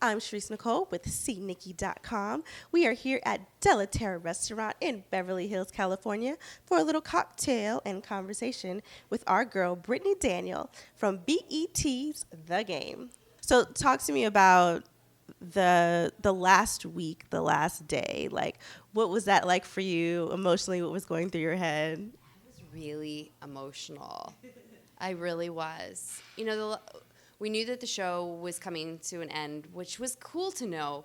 I'm Sharice Nicole with CNikky.com. We are here at Delaterra Restaurant in Beverly Hills, California for a little cocktail and conversation with our girl, Brittany Daniel from BET's The Game. So talk to me about the last week, the last day. Like, what was that like for you emotionally? What was going through your head? I was really emotional. I really was. We knew that the show was coming to an end, which was cool to know.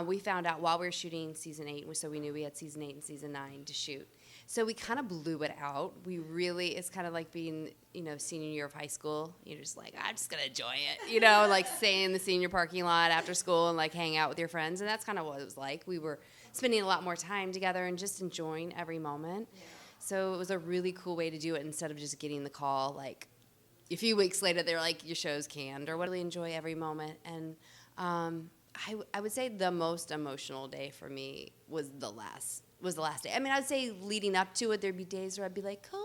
We found out while we were shooting season 8, so we knew we had season 8 and season 9 to shoot. So we kind of blew it out. It's kind of like being, senior year of high school. You're just like, I'm just going to enjoy it. Like stay in the senior parking lot after school and like hang out with your friends. And that's kind of what it was like. We were spending a lot more time together and just enjoying every moment. Yeah. So it was a really cool way to do it instead of just getting the call like a few weeks later. They're like, your show's canned, or what. Really enjoy every moment. And I would say the most emotional day for me was the last day. I mean, I would say leading up to it, there'd be days where I'd be like, Kobe,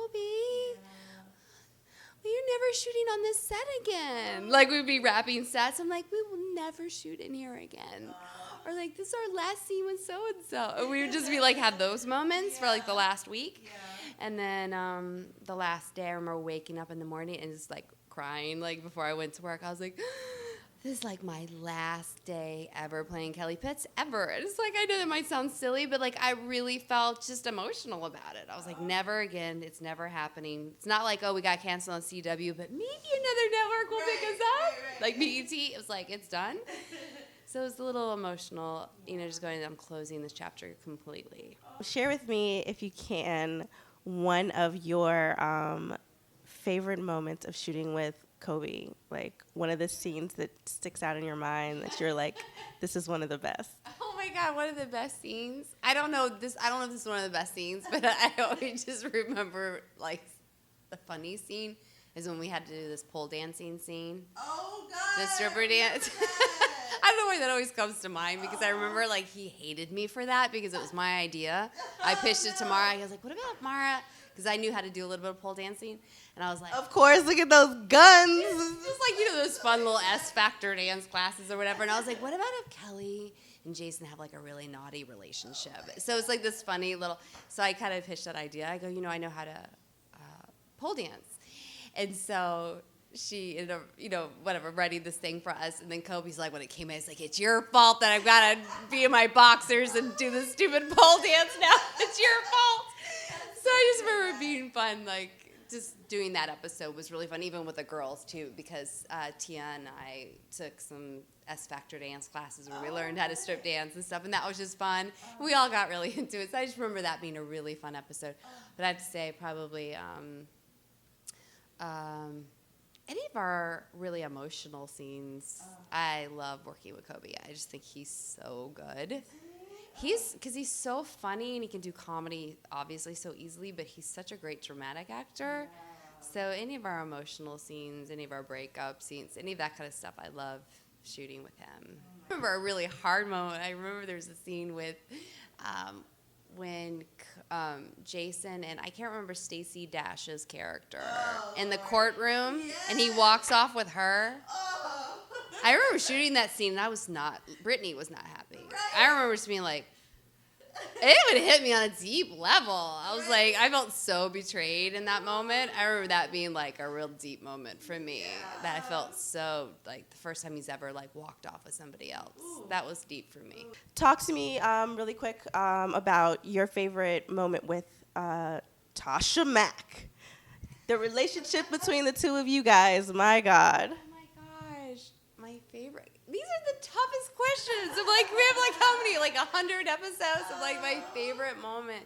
well, you're never shooting on this set again. Like, we'd be wrapping sets. I'm like, we will never shoot in here again. Or like, this is our last scene with so-and-so. And we would just be like, have those moments for like the last week. Yeah. And then the last day, I remember waking up in the morning and just like crying, like before I went to work. I was like, this is like my last day ever playing Kelly Pitts ever. And it's like, I know that might sound silly, but like I really felt just emotional about it. I was like, never again. It's never happening. It's not like, oh, we got canceled on CW, but maybe another network will pick us up. Right. Like BET, it was like, it's done. So it was a little emotional, just going, I'm closing this chapter completely. Share with me, if you can, one of your favorite moments of shooting with Kobe, like one of the scenes that sticks out in your mind that you're like, this is one of the best. Oh my God, one of the best scenes. I don't know if this is one of the best scenes, but I always just remember like the funny scene is when we had to do this pole dancing scene. Oh God! The stripper dance. I don't know why that always comes to mind because I remember like he hated me for that because it was my idea. I pitched it to Mara. I was like, what about Mara? Because I knew how to do a little bit of pole dancing. And I was like, of course, look at those guns. Just like, those fun little S Factor dance classes or whatever. And I was like, what about if Kelly and Jason have like a really naughty relationship? So it's like this funny little, so I kind of pitched that idea. I go, I know how to pole dance. And so she ended up, writing this thing for us. And then Kobe's like, when it came in, it's like, it's your fault that I've got to be in my boxers and do this stupid pole dance now. It's your fault. So I just remember it being fun, like, just doing that episode was really fun, even with the girls, too, because Tia and I took some S Factor dance classes where we learned how to strip dance and stuff, and that was just fun. We all got really into it, so I just remember that being a really fun episode. But I have to say, probably any of our really emotional scenes, I love working with Kobe. I just think he's so good. Because he's so funny and he can do comedy obviously so easily, but he's such a great dramatic actor. Yeah. So any of our emotional scenes, any of our breakup scenes, any of that kind of stuff, I love shooting with him. I remember a really hard moment. I remember there's a scene with when Jason and I can't remember Stacey Dash's character in the courtroom, and he walks off with her. I remember shooting that scene, and Brittany was not happy. Right. I remember just being like, it would hit me on a deep level. I was like, I felt so betrayed in that moment. I remember that being like a real deep moment for me, that I felt so, like the first time he's ever like walked off with somebody else. Ooh. That was deep for me. Talk to me really quick about your favorite moment with Tasha Mack. The relationship between the two of you guys, my God. My favorite. These are the toughest questions. I'm like, we have like how many? Like 100 episodes of like my favorite moment.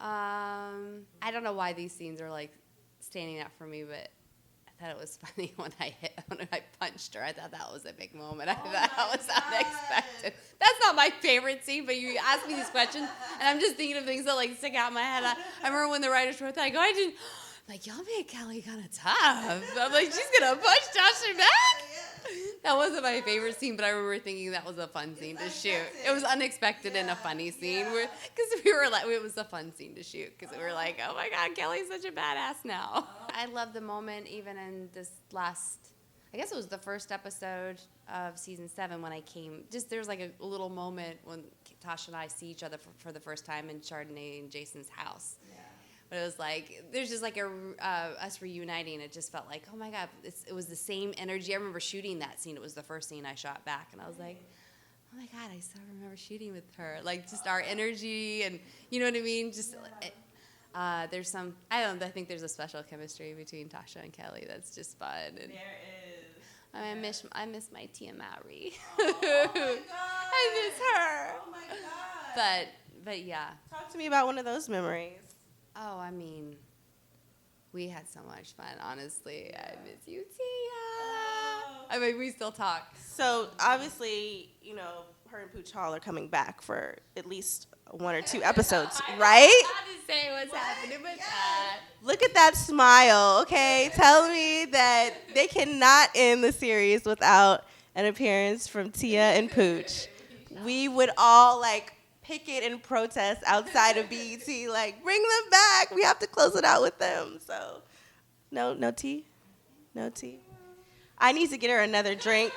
I don't know why these scenes are like standing out for me, but I thought it was funny when I punched her. I thought that was a big moment. I thought that was unexpected. That's not my favorite scene, but you ask me these questions, and I'm just thinking of things that like stick out in my head. I remember when the writers wrote that, I go, like, y'all made Kelly kind of tough. I'm like, she's going to punch Tasha back? That wasn't my favorite scene, but I remember thinking that was a fun scene to shoot. It was unexpected and a funny scene. Because we were like, it was a fun scene to shoot. Because we were like, oh my God, Kelly's such a badass now. I love the moment, even in this last I guess it was the first episode of season 7 when I came. Just there was like a little moment when Tasha and I see each other for the first time in Chardonnay and Jason's house. Yeah. But it was like there's just like us reuniting. It just felt like, oh my God, it was the same energy. I remember shooting that scene. It was the first scene I shot back, and I was like, oh my God, I still remember shooting with her. Like just our energy, and you know what I mean. Just there's some. I think there's a special chemistry between Tasha and Kelly that's just fun. And There is. I miss my Tia Mowry. Oh my God. I miss her. Oh my God. But yeah. Talk to me about one of those memories. Oh, I mean, we had so much fun. Honestly, I miss you, Tia. I mean, we still talk. So obviously, you know, her and Pooch Hall are coming back for at least 1 or 2 episodes, right? I was about to say what's happening with that. Look at that smile, okay? Tell me that they cannot end the series without an appearance from Tia and Pooch. We would all like picket and protest outside of BET, like bring them back. We have to close it out with them. So, no tea, no tea. I need to get her another drink.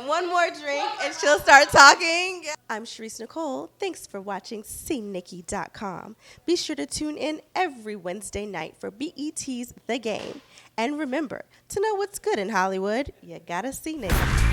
One more drink, and she'll start talking. I'm Sharice Nicole. Thanks for watching CNikky.com. Be sure to tune in every Wednesday night for BET's The Game. And remember, to know what's good in Hollywood, you gotta see Nikky.